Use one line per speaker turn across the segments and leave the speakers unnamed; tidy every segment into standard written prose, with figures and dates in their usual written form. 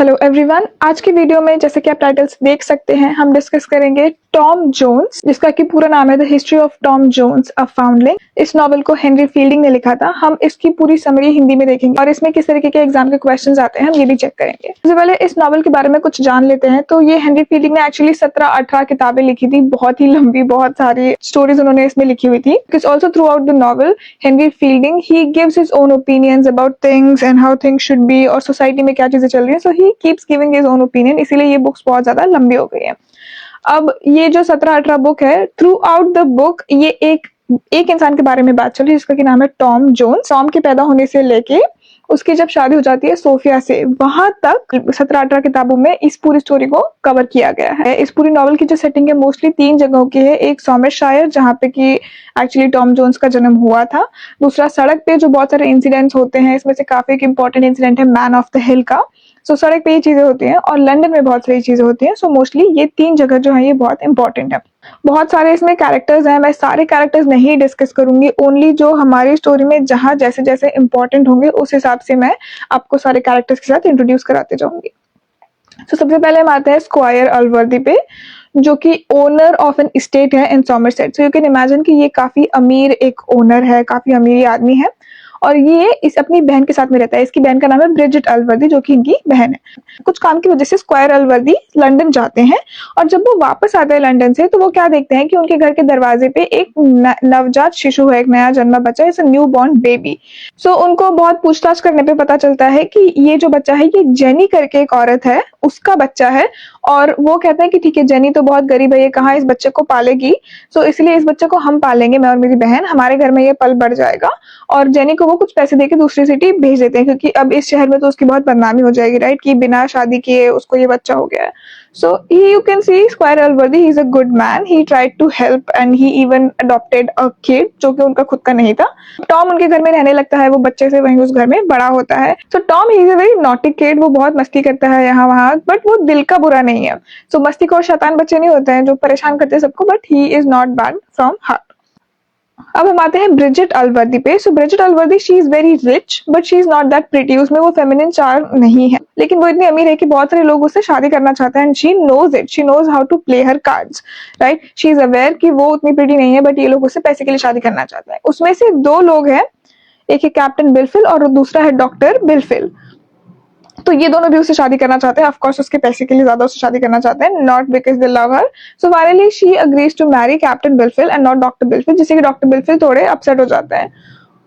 Hello everyone, आज की video में जैसे कि आप टाइटल्स देख सकते हैं हम डिस्कस करेंगे टॉम जोन्स, जिसका कि पूरा नाम है the history of Tom Jones a foundling. इस नॉवल को हेनरी फील्डिंग ने लिखा था। हम इसकी पूरी समरी हिंदी में देखेंगे और इसमें किस तरीके के एग्जाम के क्वेश्चंस आते हैं हम ये भी चेक करेंगे। सबसे पहले इस नॉवल के बारे में कुछ जान लेते हैं। तो ये हेनरी फील्डिंग ने एक्चुअली 17-18 किताबें लिखी थी, बहुत ही लंबी, बहुत सारी स्टोरीज उन्होंने इसमें लिखी हुई थी। Because also throughout the novel Henry Fielding he gives his own opinions about things and how things should be, और सोसाइटी में क्या चीजें चल रही है। So he keeps giving his own opinion, इसीलिए ये बुक्स बहुत ज्यादा लंबी हो गई है। अब ये जो 17-18 बुक है, थ्रू आउट द बुक ये एक इंसान के बारे में बात चल रही है जिसका कि नाम है टॉम जोन्स। टॉम के पैदा होने से लेके उसकी जब शादी हो जाती है सोफिया से, वहां तक 17-18 किताबों में इस पूरी स्टोरी को कवर किया गया है। इस पूरी नॉवल की जो सेटिंग है मोस्टली 3 जगहों की है। एक सॉमरशायर, जहाँ पे कि एक्चुअली टॉम जोन्स का जन्म हुआ था। दूसरा सड़क पे जो बहुत सारे इंसिडेंट्स होते हैं, इसमें से काफी एक इंपॉर्टेंट इंसिडेंट है मैन ऑफ द हिल का। सो सड़क पे ये चीजें होती हैं और लंदन में बहुत सारी चीजें होती हैं। सो मोस्टली ये 3 जगह जो है ये बहुत इंपॉर्टेंट है। बहुत सारे इसमें कैरेक्टर्स हैं, मैं सारे कैरेक्टर्स नहीं डिस्कस करूंगी, ओनली जो हमारी स्टोरी में जहां जैसे जैसे इंपॉर्टेंट होंगे उस हिसाब से मैं आपको सारे कैरेक्टर्स के साथ इंट्रोड्यूस कराते जाऊंगी। तो सबसे पहले हम आते हैं स्क्वायर अलवर्दी पे, जो कि ओनर ऑफ एन एस्टेट है in Somerset. So you can imagine कि ये काफी अमीर एक ओनर है, काफी अमीर आदमी है और ये इस अपनी बहन के साथ में रहता है। इसकी बहन का नाम है ब्रिजिट अलवर्दी, जो कि इनकी बहन है। कुछ काम की वजह से स्क्वायर अलवर्दी लंदन जाते हैं और जब वो वापस आते हैं लंदन से, तो वो क्या देखते हैं कि उनके घर के दरवाजे पे एक नवजात शिशु है, एक नया जन्मा बच्चा, it's a new born baby. So उनको बहुत पूछताछ करने पे पता चलता है कि ये जो बच्चा है ये जेनी करके एक औरत है, उसका बच्चा है। और वो कहते हैं कि ठीक है, जेनी तो बहुत गरीब है, ये कहाँ इस बच्चे को पालेगी, सो इसलिए इस बच्चे को हम पालेंगे, मैं और मेरी बहन, हमारे घर में ये पल बढ़ जाएगा। और जेनी को वो कुछ पैसे देके दूसरी सिटी भेज देते हैं, क्योंकि अब इस शहर में तो उसकी बहुत बदनामी हो जाएगी, राइट, कि बिना शादी किए उसको ये बच्चा हो गया है। So he, you can see Squire Allworthy, he is a good man, he tried to help and he even adopted a kid, जो कि उनका खुद का नहीं था। टॉम उनके घर में रहने लगता है, वो बच्चे से वहीं उस घर में बड़ा होता है। So Tom, he is a very naughty kid, वो बहुत मस्ती करता है यहाँ वहाँ, बट वो दिल का बुरा नहीं है। सो मस्ती को शैतान बच्चे नहीं होते हैं जो परेशान करते हैं सबको, but he is not bad from heart. अब हम आते हैं ब्रिजिट अलवर्दी पे। So Bridget Allworthy, she is very rich but she is not that pretty, उसमें वो फेमिनिन चार्म नहीं है, लेकिन वो इतनी अमीर है कि बहुत सारे लोग उससे शादी करना चाहते हैं। And she knows it, she knows how to play her cards, right. She is aware कि वो उतनी प्रिटी नहीं है, बट ये लोग उससे पैसे के लिए शादी करना चाहते हैं। उसमें से 2 लोग हैं, एक है कैप्टन बिलफिल और दूसरा है डॉक्टर बिलफिल। तो ये दोनों भी उससे शादी करना चाहते हैं, ऑफ कोर्स उसके पैसे के लिए ज्यादा उससे शादी करना चाहते हैं, not because they love her. So finally she agrees to marry Captain Blifil and not Doctor Blifil, जिससे कि डॉक्टर बिलफिल थोड़े अपसेट हो जाते हैं।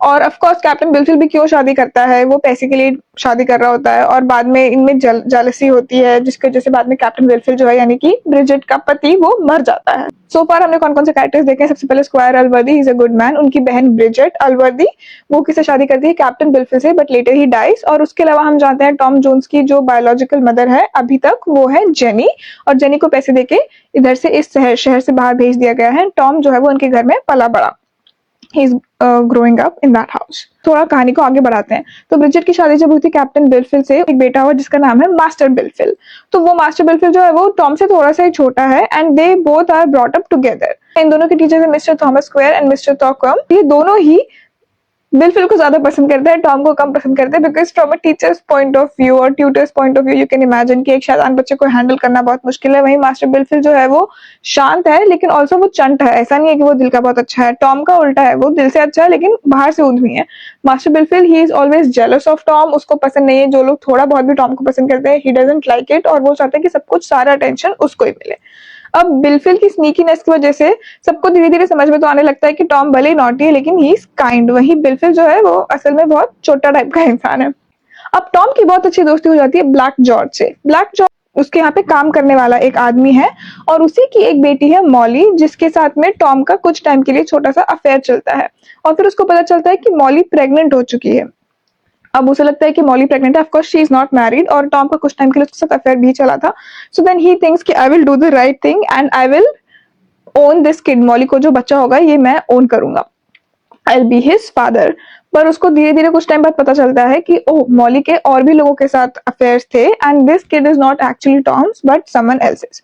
और ऑफ कोर्स कैप्टन बिलफिल भी क्यों शादी करता है, वो पैसे के लिए शादी कर रहा होता है। और बाद में इनमें जेलसी होती है, जिसके वजह से बाद में कैप्टन बिलफिल जो है, यानी कि ब्रिजिट का पति, वो मर जाता है। सो फार हमने कौन कौन से कैरेक्टर्स देखे हैं। सबसे पहले Squire Allworthy, is a good man. उनकी बहन ब्रिजिट अलवर्दी, वो किससे शादी करती है, कैप्टन बिलफिल से, बट लेटर ही डाइज। और उसके अलावा हम जानते हैं टॉम जोन्स की जो बायोलॉजिकल मदर है अभी तक, वो है जेनी। और जेनी को पैसे देके इधर से इस शहर से बाहर भेज दिया गया है। टॉम जो है वो उनके घर में पला बड़ा, he is growing up in that house। थोड़ा कहानी को आगे बढ़ाते हैं। तो ब्रिजिट की शादी जब हुई थी कैप्टन बिलफिल से, एक बेटा हुआ जिसका नाम है मास्टर बिलफिल। तो वो मास्टर बिलफिल जो है वो टॉम से थोड़ा सा ही छोटा है and they both are brought up together. इन दोनों के टीचर्स है Mister Thomas Square and Mister Thwackum. ये दोनों ही बिलफिल को ज्यादा पसंद करते हैं, टॉम को कम पसंद करते हैं, because from a teacher's point of view और tutor's point of view you can imagine कि एक शैतान बच्चे को हैंडल करना बहुत मुश्किल है। वहीं मास्टर बिलफिल जो है वो शांत है, लेकिन ऑल्सो वो चंट है, ऐसा नहीं है कि वो दिल का बहुत अच्छा है। टॉम का उल्टा है, वो दिल से अच्छा है लेकिन बाहर से उद्यमी है। Master Blifil, he is always jealous of Tom, उसको पसंद नहीं है जो लोग थोड़ा बहुत भी टॉम को पसंद करते हैं, ही डजंट लाइक इट, और वो चाहते हैं कि सब कुछ, सारा अटेंशन उसको ही मिले। अब बिलफिल की स्नीकीनेस की वजह से सबको धीरे धीरे समझ में तो आने लगता है कि टॉम भले ही नॉटी है लेकिन ही इज काइंड। वही बिलफिल जो है वो असल में बहुत छोटा टाइप का इंसान है। अब टॉम की बहुत अच्छी दोस्ती हो जाती है ब्लैक जॉर्ज से। ब्लैक जॉर्ज उसके यहाँ पे काम करने वाला एक आदमी है और उसी की एक बेटी है मॉली, जिसके साथ में टॉम का कुछ टाइम के लिए छोटा सा अफेयर चलता है। और फिर उसको पता चलता है कि मॉली प्रेग्नेंट हो चुकी है। अब उसे लगता है कि मॉली प्रेग्नेंट है, of course she is not married, और टॉम का कुछ टाइम के लिए उसके साथ अफेयर भी चला था। सो देन ही थिंक्स कि I will do the right thing and I will own this kid, Molly को जो बच्चा होगा ये मैं ओन करूंगा, I will be his father. पर उसको धीरे धीरे कुछ टाइम बाद पता चलता है कि ओह, मॉली के और भी लोगों के साथ अफेयर्स थे and this kid is not actually Tom's but someone else's.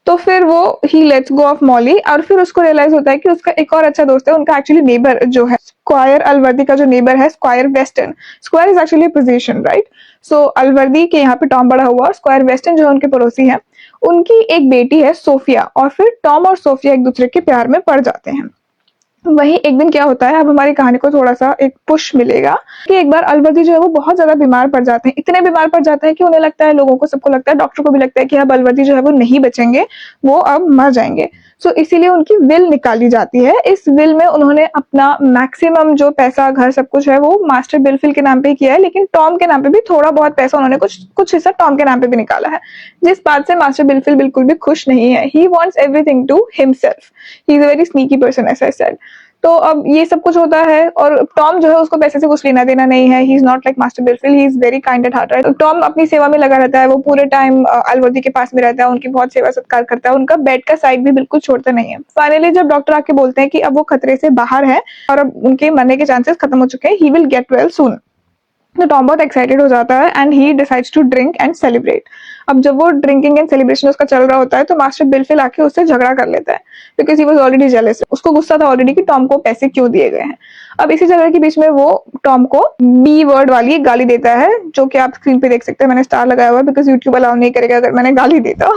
तो फिर वो ही लेट्स गो ऑफ मॉली, और फिर उसको रियलाइज होता है कि उसका एक और अच्छा दोस्त है, उनका एक्चुअली नेबर जो है स्क्वायर अलवर्दी का जो नेबर है Squire Western. Squire is actually position, right. So Allworthy के यहाँ पे टॉम बड़ा हुआ, स्क्वायर वेस्टर्न जो है उनके पड़ोसी है, उनकी एक बेटी है सोफिया, और फिर टॉम और सोफिया एक दूसरे के प्यार में पड़ जाते हैं। वही एक दिन क्या होता है, अब हमारी कहानी को थोड़ा सा एक पुश मिलेगा कि एक बार अलवर्दी जो है वो बहुत ज्यादा बीमार पड़ जाते हैं, इतने बीमार पड़ जाते हैं कि उन्हें लगता है, लोगों को सबको लगता है, डॉक्टर को भी लगता है कि अब अलवर्दी जो है वो नहीं बचेंगे, वो अब मर जाएंगे। सो इसीलिए उनकी विल निकाली जाती है। इस विल में उन्होंने अपना मैक्सिमम जो पैसा, घर, सब कुछ है वो मास्टर बिलफिल के नाम पे किया है, लेकिन टॉम के नाम पे भी थोड़ा बहुत पैसा उन्होंने कुछ कुछ हिस्सा टॉम के नाम पे भी निकाला है, जिस बात से मास्टर बिलफिल बिल्कुल भी खुश नहीं है। He wants everything to himself, he is a very sneaky person, as I said. तो अब ये सब कुछ होता है, और टॉम जो है उसको पैसे से कुछ लेना देना नहीं है। He is not like Master Blifil, he is very kind at heart, right. Tom अपनी सेवा में लगा रहता है, वो पूरे टाइम अलवर्दी के पास में रहता है, उनकी बहुत सेवा सत्कार करता है, उनका बेड का साइड भी बिल्कुल छोड़ता नहीं है। फाइनली जब डॉक्टर आके बोलते हैं कि अब वो खतरे से बाहर है और अब उनके मरने के चांसेस खत्म हो चुके हैं, he will get well soon, तो टॉम बहुत एक्साइटेड हो जाता है and he decides to drink and celebrate. अब जब वो ड्रिंकिंग एंड सेलिब्रेशन उसका चल रहा होता है तो मास्टर बिलफिल आके उससे झगड़ा कर लेता है, because he was already jealous. उसको गुस्सा था ऑलरेडी कि टॉम को पैसे क्यों दिए गए हैं। अब इसी झगड़े के बीच में वो टॉम को बी वर्ड वाली एक गाली देता है, जो कि आप स्क्रीन पे देख सकते हैं, मैंने स्टार लगाया हुआ है बिकॉज यूट्यूब अलाउ नहीं करेगा अगर मैंने गाली देता।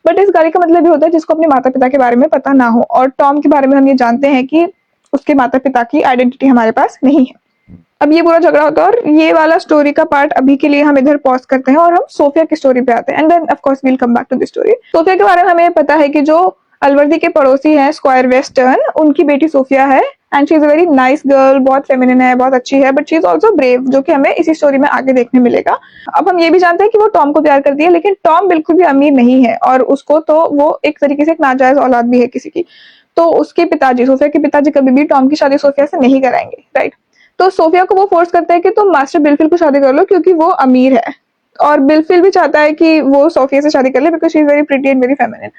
बट इस गाली का मतलब ये होता है जिसको अपने माता पिता के बारे में पता ना हो, और टॉम के बारे में हम ये जानते हैं कि उसके माता पिता की आइडेंटिटी हमारे पास नहीं है। अब ये पूरा झगड़ा होता है, और ये वाला स्टोरी का पार्ट अभी के लिए हम इधर पॉज करते हैं और हम सोफिया की स्टोरी पे आते हैं, and then of course we'll come back to the story. Sophia के बारे में हमें पता है कि जो अलवर्दी के पड़ोसी हैं स्क्वायर वेस्टर्न, उनकी बेटी सोफिया है, and she is a very nice girl, बहुत फेमिनिन है, बहुत अच्छी है, but she is also brave, जो कि हमें इसी स्टोरी में आगे देखने मिलेगा। अब हम ये भी जानते हैं कि वो टॉम को प्यार करती है, लेकिन टॉम बिल्कुल भी अमीर नहीं है, और उसको तो वो एक तरीके से एक नाजायज औलाद भी है किसी की। तो उसके पिताजी, सोफिया के पिताजी, कभी भी टॉम की शादी सोफिया से नहीं कराएंगे, राइट। तो सोफिया को वो फोर्स करता है कि तुम मास्टर बिलफिल को शादी कर लो क्योंकि वो अमीर है, और बिलफिल भी चाहता है कि वो सोफिया से शादी कर ले because she is very pretty and very feminine.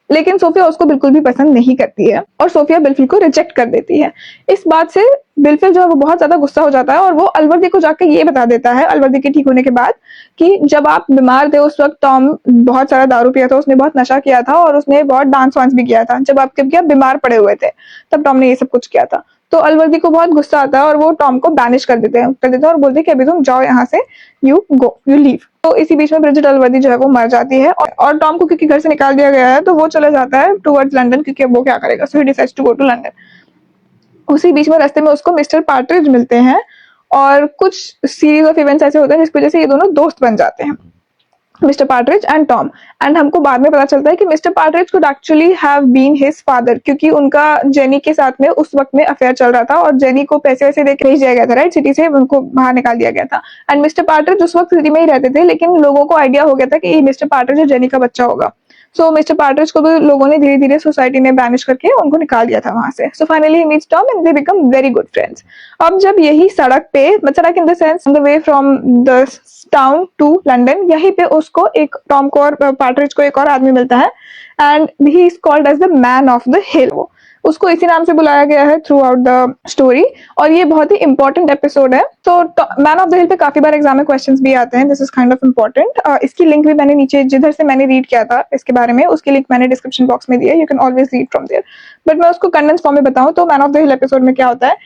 लेकिन सोफिया उसको बिल्कुल भी पसंद नहीं करती है, और सोफिया बिलफिल को रिजेक्ट कर देती है। इस बात से बिलफिल जो है वो बहुत ज्यादा गुस्सा हो जाता है, और वो अलवर्दी को जाकर ये बता देता है, अलवर्दी के ठीक होने के बाद, कि जब आप बीमार थे उस वक्त टॉम बहुत सारा दारू पिया था, उसने बहुत नशा किया था, और उसने बहुत डांस वांस भी किया था। जब आप बीमार पड़े हुए थे तब टॉम ने ये सब कुछ किया था। तो अलवर्दी को बहुत गुस्सा आता है, और वो टॉम को बैनिश कर देते हैं और बोलते हैं कि अभी तुम जाओ यहाँ से, यू गो, यू लीव। तो इसी बीच में ब्रिजिट अलवर्दी जो है वो मर जाती है, और टॉम को क्योंकि घर से निकाल दिया गया है तो वो चला जाता है टुवर्ड्स लंदन, क्योंकि अब वो क्या करेगा, so he decides to go to London. उसी बीच में रास्ते में उसको मिस्टर पार्ट्रिज मिलते हैं, और कुछ सीरीज ऑफ इवेंट्स ऐसे होते हैं जिसकी वजह से ये दोनों दोस्त बन जाते हैं, mister Partridge and Tom. And हमको बाद में पता चलता है कि mister Partridge could actually have been his father, क्योंकि उनका जेनी के साथ में उस वक्त में अफेयर चल रहा था, और जेनी को पैसे वैसे देके भेज दिया गया था, राइट, सिटी से उनको बाहर निकाल दिया गया था। एंड मिस्टर पार्ट्रिज उस वक्त सिटी में ही रहते थे, लेकिन लोगों को आइडिया हो गया था कि मिस्टर पार्ट्रिज और जेनी का बच्चा होगा। सो मिस्टर पार्ट्रिज को भी लोगों ने धीरे धीरे सोसाइटी ने बैनिश करके उनको निकाल दिया था वहां से। So finally he meets Tom and they become very good friends. अब जब यही सड़क पे, सड़क in the sense the way from the town to London, यहीं पे उसको एक टॉम को और पार्ट्रिज को एक और आदमी मिलता है, and he is called as the man of the hill. उसको इसी नाम से बुलाया गया है थ्रू आउट द स्टोरी, और ये बहुत ही इंपॉर्टेंट एपिसोड है। तो मैन ऑफ द हिल पे काफी बार एग्जाम में क्वेश्चंस भी आते हैं, this is kind of important. इसकी लिंक भी मैंने नीचे, जिधर से मैंने रीड किया था इसके बारे में, उसकी लिंक मैंने डिस्क्रिप्शन बॉक्स में दी है, you can always read from there. But मैं उसको कंडेंस फॉर्म में बताऊं तो man of the hill episode में क्या होता है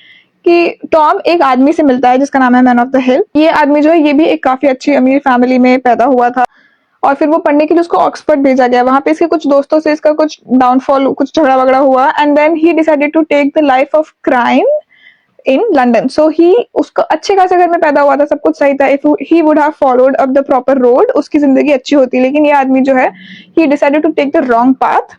कि टॉम एक आदमी से मिलता है जिसका नाम है मैन ऑफ द हिल। ये आदमी जो है ये भी एक काफी अच्छी अमीर फैमिली में पैदा हुआ था, और फिर वो पढ़ने के लिए उसको ऑक्सफोर्ड भेजा गया। वहां पे इसके कुछ दोस्तों से इसका कुछ डाउनफॉल, कुछ झगड़ा वगड़ा हुआ, and then he decided to take the life of crime in London. So he, उसको अच्छे खासे घर में पैदा हुआ था, सब कुछ सही था। If he would have followed up the proper road, उसकी जिंदगी अच्छी होती, लेकिन ये आदमी जो है he decided to take the wrong path,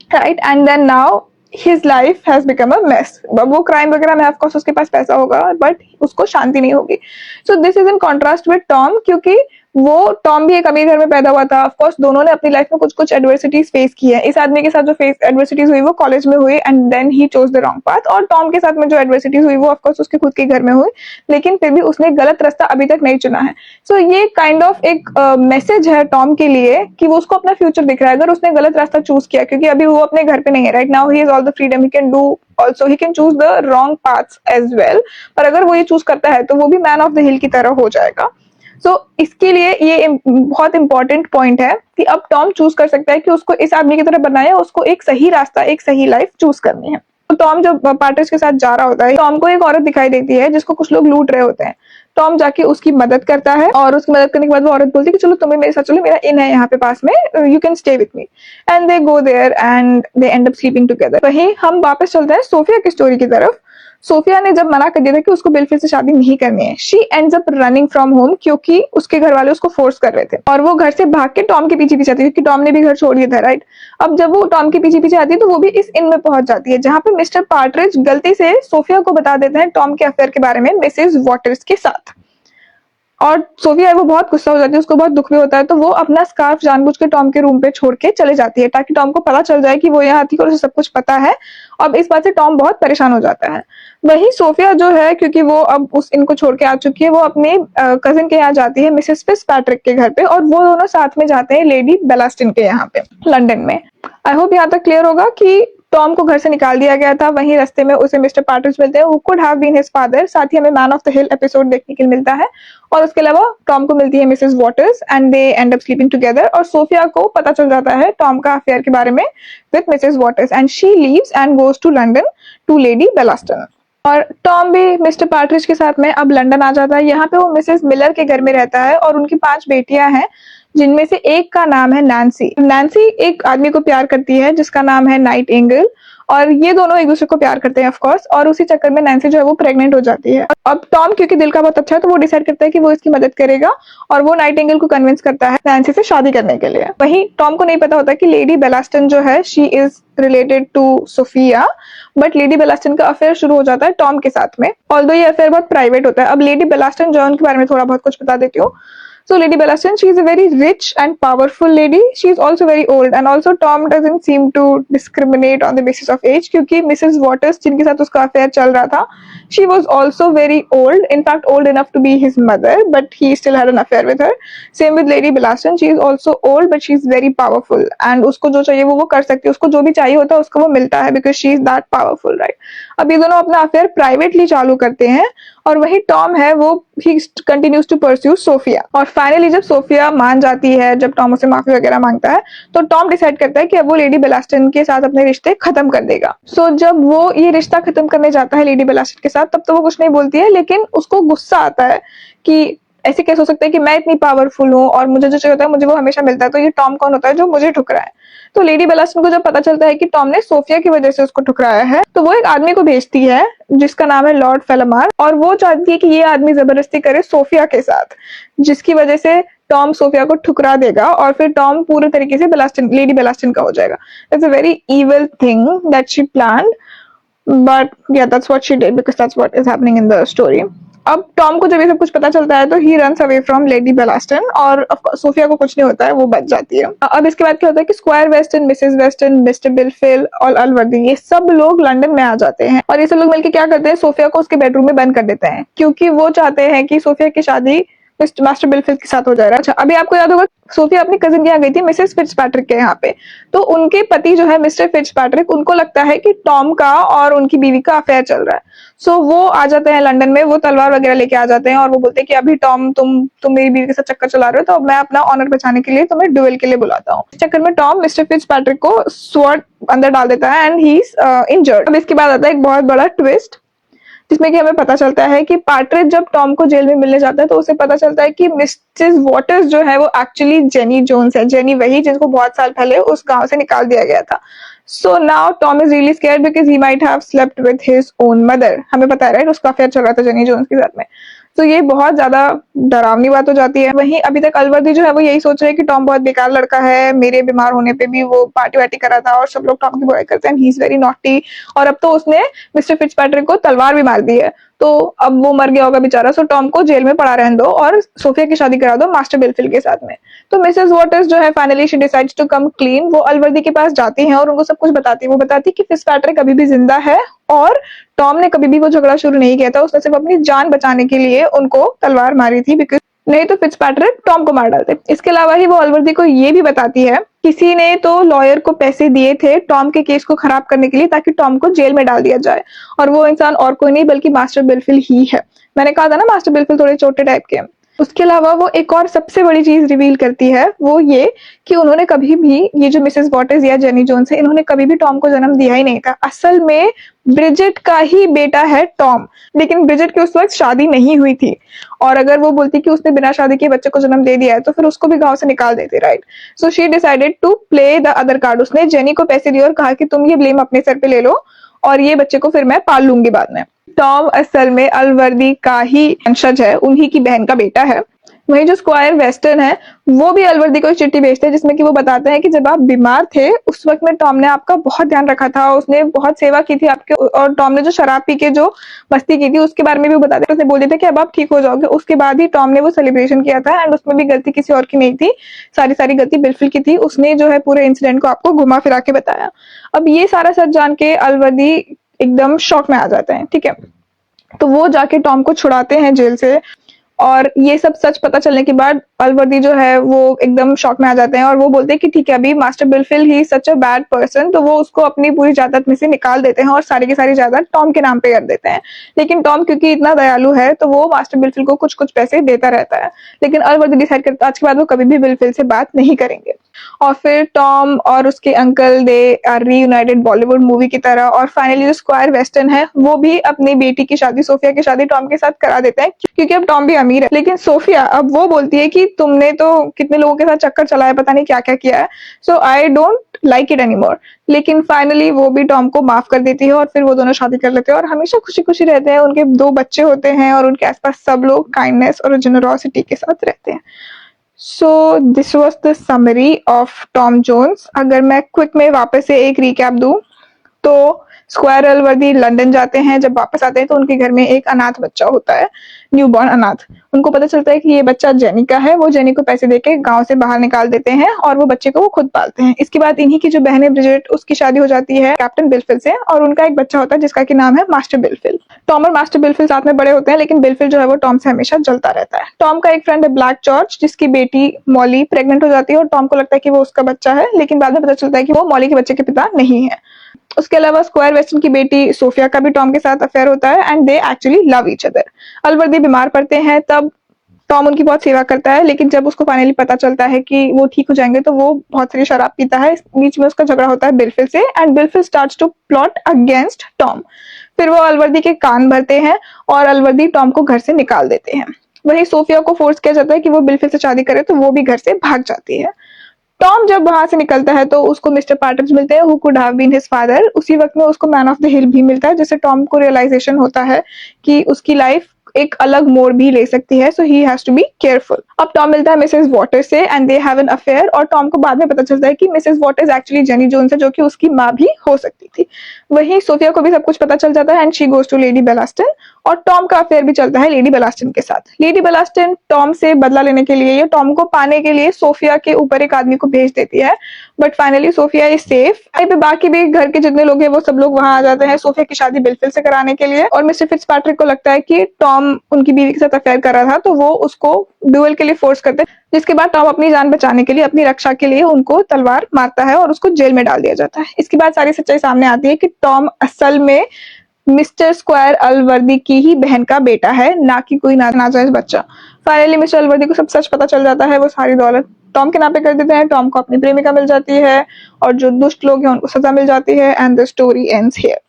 right, and then now his life has become a mess। वो क्राइम वगैरह में ऑफ कोर्स उसके पास पैसा होगा, बट उसको शांति नहीं होगी। So this is in contrast with Tom, क्योंकि वो टॉम भी एक अमीर घर में पैदा हुआ था। ऑफ कोर्स दोनों ने अपनी लाइफ में कुछ कुछ एडवर्सिटीज फेस की है। इस आदमी के साथ जो फेस एडवर्सिटीज हुई वो कॉलेज में हुई, and then he chose the wrong path. और टॉम के साथ में जो एडवर्सिटीज हुई वो ऑफ कोर्स उसके खुद के घर में हुई, लेकिन फिर भी उसने गलत रास्ता अभी तक नहीं चुना है। सो ये काइंड ऑफ एक मैसेज है टॉम के लिए कि वो उसको अपना फ्यूचर दिख रहा है अगर उसने गलत रास्ता चूज किया, क्योंकि अभी वो अपने घर पे नहीं है। Right now he is all the freedom he can do, also he can choose the wrong paths as well. पर अगर वो ये चूज करता है तो वो भी मैन ऑफ द हिल की तरह हो जाएगा। इसके लिए ये बहुत इंपॉर्टेंट पॉइंट है कि अब टॉम चूज कर सकता है कि उसको इस आदमी की तरह बनाए, उसको एक सही रास्ता, एक सही लाइफ चूज करनी है। तो टॉम जब पार्टनर्स के साथ जा रहा होता है, टॉम को एक औरत दिखाई देती है जिसको कुछ लोग लूट रहे होते हैं। टॉम जाके उसकी मदद करता है और उसकी मदद करने के बाद वो औरत बोलती है कि चलो तुम्हें मेरे साथ चलो, मेरा इन है यहाँ पे पास में, you can stay with me. And they go there and they end up sleeping together. वहीं हम वापस चलते हैं सोफिया की स्टोरी की तरफ। सोफिया ने जब मना कर दिया था कि उसको बिल फिर से शादी नहीं करनी है, she ends up running from home, क्योंकि उसके घर वाले उसको फोर्स कर रहे थे और वो घर से भाग के टॉम के पीछे पीछे आती है, क्योंकि टॉम ने भी घर छोड़ दिया था, राइट। अब जब वो टॉम के पीछे पीछे आती है तो वो भी इस इन में पहुंच जाती है जहां पे मिस्टर पार्टरिज गलती से सोफिया को बता देते हैं टॉम के अफेयर के बारे में मिसेज वॉटर्स के साथ। और सोफिया है वो बहुत गुस्सा हो जाती है, उसको बहुत दुख भी होता है, तो वो अपना स्कार्फ जानबूझ के टॉम के रूम पे छोड़ के चले जाती है ताकि टॉम को पता चल जाए कि वो यहाँ थी और उसे सब कुछ पता है। अब इस बात से टॉम बहुत परेशान हो जाता है। वही सोफिया जो है, क्योंकि वो अब उस इनको छोड़ के आ चुकी है, वो अपने कजिन के यहाँ जाती है, मिसेस फिट्जपैट्रिक के घर पे, और वो दोनों साथ में जाते हैं लेडी बेलास्टिन के यहाँ पे लंदन में। आई होप यहाँ तक क्लियर होगा कि टॉम को घर से निकाल दिया गया था। वहीं रास्ते में उसे मिस्टर पार्टर्स मिलते हैं, who could have been his father. साथ ही हमें man of the hill episode देखने के लिए मिलता है, और उसके अलावा टॉम को मिलती है Mrs Waters and they end up sleeping together. और सोफिया को पता चल जाता है टॉम का अफेयर के बारे में with Mrs Waters and she leaves and goes to London to lady Bellaston. और टॉम भी मिस्टर पार्टरिज के साथ में अब लंदन आ जाता है। यहाँ पे वो मिसेस मिलर के घर में रहता है और उनकी 5 बेटियां हैं, जिनमें से एक का नाम है नैन्सी। नैन्सी एक आदमी को प्यार करती है जिसका नाम है नाइट एंगल, और ये दोनों एक दूसरे को प्यार करते हैं ऑफ कोर्स, और उसी चक्कर में नैन्सी जो है वो प्रेग्नेंट हो जाती है। अब टॉम क्योंकि दिल का बहुत अच्छा है तो वो डिसाइड करता है कि वो इसकी मदद करेगा, और वो नाइट एंगल को कन्विंस करता है नैन्सी से शादी करने के लिए। वहीं टॉम को नहीं पता होता कि लेडी बेलास्टन जो है she is related to Sophia, but lady Bellaston का अफेयर शुरू हो जाता है टॉम के साथ में, ऑल्दो ये अफेयर बहुत प्राइवेट होता है। अब लेडी बेलास्टन जो है उनके बारे में थोड़ा बहुत कुछ बता देती हूँ। So Lady Bellaston, she is a very rich and powerful lady. She is also very old, and also Tom doesn't seem to discriminate on the basis of age, क्योंकि Mrs. Waters जिनके साथ उसका अफेयर चल रहा था, she was also very old, in fact old enough to be his mother, but he still had an affair with her. Same with Lady Bellaston, she is also old but she is very powerful, and उसको जो चाहिए वो कर सकती है, उसको जो भी चाहिए होता है उसको वो मिलता है, because she is that powerful, right? अब ये दोनों अपना अफेयर प्राइवेटली चालू करते हैं, और वही टॉम है वो he continues to pursue Sophia. और फाइनली जब सोफिया मान जाती है, जब टॉम उसे माफी वगैरह मांगता है, तो टॉम डिसाइड करता है कि अब वो लेडी बेलास्टन के साथ अपने रिश्ते खत्म कर देगा। सो जब वो ये रिश्ता खत्म करने जाता है लेडी बेलास्टन के साथ, तब तो वो कुछ नहीं बोलती है, लेकिन उसको गुस्सा आता है कि ऐसे कैसे हो सकता है कि मैं इतनी पावरफुल हूँ और मुझे जो चाहिए होता है मुझे वो हमेशा मिलता है, तो ये टॉम कौन होता है जो मुझे ठुकरा है। तो लेडी बेलास्टन को जब पता चलता है कि टॉम ने सोफिया की वजह से उसको ठुकराया है, तो वो एक आदमी को भेजती है जिसका नाम है लॉर्ड फेलमार, और वो चाहती है कि ये आदमी जबरदस्ती करे सोफिया के साथ, जिसकी वजह से टॉम सोफिया को ठुकरा देगा और फिर टॉम पूरे तरीके से लेडी बेलास्टन का हो जाएगा। It's a very evil thing that she planned, but yeah, that's what she did because that's what is happening in the story. अब टॉम को जब ये सब कुछ पता चलता है तो he runs away from lady Bellaston, और सोफिया को कुछ नहीं होता है, वो बच जाती है। अब इसके बाद क्या होता है कि Squire Western, Mrs Western, Mister Blifil और अलवर्दी, ये सब लोग लंदन में आ जाते हैं, और ये सब लोग मिलकर क्या करते हैं, सोफिया को उसके बेडरूम में बंद कर देते हैं, क्योंकि वो चाहते हैं कि सोफिया की शादी मास्टर बिलफिल के साथ हो जाएगा। अच्छा, अभी आपको याद होगा सोफिया अपनी कजिन के यहाँ गई थी मिसेस फिट्जपैट्रिक के यहाँ पे, तो उनके पति जो है मिस्टर फिट्जपैट्रिक, उनको लगता है कि टॉम का और उनकी बीवी का अफेयर चल रहा है। सो वो आ जाते हैं लंदन में, वो तलवार वगैरह लेके आ जाते हैं, और वो बोलते हैं कि अभी टॉम तुम मेरी बीवी के साथ चक्कर चला रहे हो, तो मैं अपना ऑनर बचाने के लिए तुम्हें ड्यूएल के लिए बुलाता हूँ। इस चक्कर में टॉम मिस्टर फिट्जपैट्रिक को स्वॉर्ड अंदर डाल देता है एंड ही इज इंजर्ड। अब इसके बाद आता है एक बहुत बड़ा ट्विस्ट, जिसमें कि हमें पता चलता है कि पार्टरिज जब टॉम को जेल में मिलने जाता है तो उसे पता चलता है कि मिसेस वॉटर्स जो है वो एक्चुअली जेनी जोन्स है। जेनी वही जिसको बहुत साल पहले उस गांव से निकाल दिया गया था। So now Tom is really scared because he might have slept with his own mother. हमें पता है राइट, उसका अफेयर चल रहा था जेनी जोन्स के साथ में। तो ये बहुत ज्यादा डरावनी बात हो जाती है। वहीं अभी तक अलवर्दी जो है वो यही सोच रहे हैं कि टॉम बहुत बेकार लड़का है, मेरे बीमार होने पे भी वो पार्टी वार्टी करा था और सब लोग टॉम की बुराई करते हैं, ही इज वेरी नॉटी, और अब तो उसने मिस्टर फिट्जपैट्रिक को तलवार भी मार दी है, तो अब वो मर गया होगा बेचारा। सो टॉम को जेल में पड़ा रहने दो और सोफिया की शादी करा दो मास्टर बिलफिल के साथ में। तो मिसेस वॉटर्स जो है finally she decides to come clean. वो अलवर्दी के पास जाती हैं और उनको सब कुछ बताती है। वो बताती है कि फिट्जपैट्रिक अभी भी जिंदा है और टॉम ने कभी भी वो झगड़ा शुरू नहीं किया था, उसने सिर्फ अपनी जान बचाने के लिए उनको तलवार मारी थी, बिकॉज नहीं तो फिट्जपैट्रिक टॉम को मार डालते। इसके अलावा ही वो अलवर्दी को ये भी बताती है किसी ने तो लॉयर को पैसे दिए थे टॉम के केस को खराब करने के लिए ताकि टॉम को जेल में डाल दिया जाए, और वो इंसान और कोई नहीं बल्कि मास्टर बिलफिल ही है। मैंने कहा था ना मास्टर बिलफिल थोड़े छोटे टाइप के। उसके अलावा वो एक और सबसे बड़ी चीज रिवील करती है, वो ये कि उन्होंने कभी भी, ये जो मिसेस वॉटर्स या जेनी जोन्स है, इन्होंने कभी भी टॉम को जन्म दिया ही नहीं था। असल में ब्रिजेट का ही बेटा है टॉम, लेकिन ब्रिजेट की उस वक्त शादी नहीं हुई थी, और अगर वो बोलती कि उसने बिना शादी के बच्चे को जन्म दे दिया है तो फिर उसको भी गांव से निकाल देते, right. So she decided to play the other card. उसने जेनी को पैसे दिए और कहा कि तुम ये ब्लेम अपने सर पे ले लो और ये बच्चे को फिर मैं पाल लूंगी बाद में। टॉम असल में अलवर्दी का ही वंशज है, उन्हीं की बहन का बेटा है। वहीं जो स्क्वायर वेस्टर्न है वो भी अलवर्दी को एक चिट्ठी भेजते हैं जिसमें कि वो बताते हैं कि जब आप बीमार थे उस वक्त में टॉम ने आपका बहुत ध्यान रखा था, उसने बहुत सेवा की थी आपके, और टॉम ने जो शराब पी के जो मस्ती की थी उसके बारे में भी बताते हैं। उसने बोल दिया था कि अब आप ठीक हो जाओगे। उसके बाद ही टॉम ने वो सेलिब्रेशन किया था, एंड उसमें भी गलती किसी और की नहीं थी, सारी गलती बिलफिल की थी। उसने जो है पूरे इंसिडेंट को आपको घुमा फिरा के बताया। अब ये सारा सच जान के अलवर्दी एकदम शॉक में आ जाते हैं, ठीक है। तो वो जाके टॉम को छुड़ाते हैं जेल से, और ये सब सच पता चलने के बाद अलवर्दी जो है वो एकदम शॉक में आ जाते हैं, और वो बोलते हैं कि ठीक है, अभी Master Blifil he such a bad person, तो वो उसको अपनी पूरी जायदाद में से निकाल देते हैं और सारी की सारी जायदाद टॉम के नाम पे कर देते हैं। लेकिन टॉम क्योंकि इतना दयालु है तो वो मास्टर बिलफिल को कुछ कुछ पैसे देता रहता है। लेकिन अलवर्दी डिसाइड करता है आज के बाद वो कभी भी बिलफिल से बात नहीं करेंगे। और फिर टॉम और उसके uncle they are reunited Bollywood movie की तरह, और फाइनली जो स्क्वायर वेस्टर्न है वो भी अपनी बेटी की शादी, सोफिया की शादी टॉम के साथ करा देते हैं, क्योंकि अब टॉम भी अमीर है। लेकिन सोफिया अब वो बोलती है कि तुमने तो कितने लोगों के साथ चक्कर चलाया, पता नहीं क्या क्या किया है, so I don't like it anymore. लेकिन फाइनली वो भी टॉम को माफ कर देती है और फिर वो दोनों शादी कर लेते हैं और हमेशा खुशी खुशी रहते हैं। उनके 2 बच्चे होते हैं और उनके आसपास सब लोग काइंडनेस और जेनरोसिटी के साथ रहते हैं। So this was the summary of Tom Jones. अगर मैं क्विक में वापस से एक रिकैप दूं तो स्क्वायर अलवर्दी लंदन जाते हैं। जब वापस आते हैं तो उनके घर में एक अनाथ बच्चा होता है, न्यूबॉर्न अनाथ। उनको पता चलता है कि ये बच्चा जेनी का है। वो जेनी को पैसे देके गांव से बाहर निकाल देते हैं और वो बच्चे को वो खुद पालते हैं। इसके बाद इन्हीं की जो बहन है ब्रिजेट, उसकी शादी हो जाती है कैप्टन बिलफिल से, और उनका एक बच्चा होता है जिसका की नाम है मास्टर बिलफिल। टॉम और मास्टर बिलफिल साथ में बड़े होते हैं, लेकिन बिलफिल जो है वो टॉम से हमेशा जलता रहता है। टॉम का एक फ्रेंड है ब्लैक जॉर्ज, जिसकी बेटी मॉली प्रेग्नेंट हो जाती है और टॉम को लगता है कि वो उसका बच्चा है, लेकिन बाद में पता चलता है कि वो मॉली के बच्चे के पिता नहीं है। उसके अलावा स्क्वायर वेस्टर्न की बेटी सोफिया का भी टॉम के साथ अफेयर होता है, and they actually love each other. Allworthy बीमार पड़ते हैं तब टॉम उनकी बहुत सेवा करता है, लेकिन जब उसको फाइनली पता चलता है कि वो ठीक हो जाएंगे तो वो बहुत सारी शराब पीता है। बीच में उसका झगड़ा होता है बिलफिल से, and Blifil starts to plot against Tom. फिर वो अलवर्दी के कान भरते हैं और अलवर्दी टॉम को घर से निकाल देते हैं। वही सोफिया को फोर्स किया जाता है कि वो बिलफिल से शादी करे, तो वो भी घर से भाग जाती है। टॉम जब वहां से निकलता है तो उसको मिस्टर पार्टर्स मिलते हैं, who could have been his father. उसी वक्त में उसको मैन ऑफ द हिल भी मिलता है, जिससे टॉम को रियलाइजेशन होता है कि उसकी लाइफ एक अलग मोड़ भी ले सकती है, so he has to be careful. अब टॉम मिलता है मिसेस वॉटर्स से, and they have an affair, और टॉम को बाद में पता चलता है कि Mrs Waters actually Jenny Jones है, जो कि उसकी माँ भी हो सकती थी। वहीं सोफिया को भी सब कुछ पता चल जाता है, and she goes to lady Bellaston, और टॉम का अफेयर भी चलता है लेडी बेलास्टन के साथ। लेडी बेलास्टन टॉम से बदला लेने के लिए या टॉम को पाने के लिए सोफिया के ऊपर एक आदमी को भेज देती है, but finally Sophia is safe. पे बाकी भी घर के जितने लोग हैं वो सब लोग वहां आ जाते हैं सोफिया की शादी बिलफिल से कराने के लिए, और मिस्टर फिट्जपैट्रिक को लगता है कि टॉम उनकी बीवी के साथ अफेयर कर रहा था, तो वो उसको ड्यूएल के लिए फोर्स करते हैं, जिसके बाद टॉम अपनी जान बचाने के लिए, अपनी रक्षा के लिए उनको तलवार मारता है और उसको जेल में डाल दिया जाता है। इसके बाद सारी सच्चाई सामने आती है कि टॉम असल में मिस्टर स्क्वायर अलवर्दी की ही बहन का बेटा है, ना कि कोई नाजायज बच्चा। फाइनली मिस्टर अलवर्दी को सब सच पता चल जाता है, वो सारी दौलत टॉम के नाम पे कर देते हैं। टॉम को अपनी प्रेमिका मिल जाती है और जो दुष्ट लोग हैं उनको सजा मिल जाती है, and the story ends here.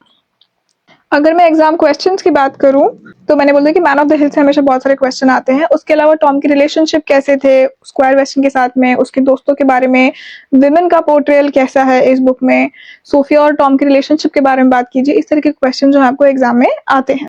अगर मैं एग्जाम क्वेश्चंस की बात करूं तो मैंने बोला कि मैन ऑफ द हिल से हमेशा बहुत सारे क्वेश्चन आते हैं। उसके अलावा टॉम की रिलेशनशिप कैसे थे स्क्वायर वेस्टर्न के साथ में, उसके दोस्तों के बारे में, विमेन का पोर्ट्रेयल कैसा है इस बुक में, सोफिया और टॉम की रिलेशनशिप के बारे में बात कीजिए। इस तरह के क्वेश्चन जो आपको एग्जाम में आते हैं।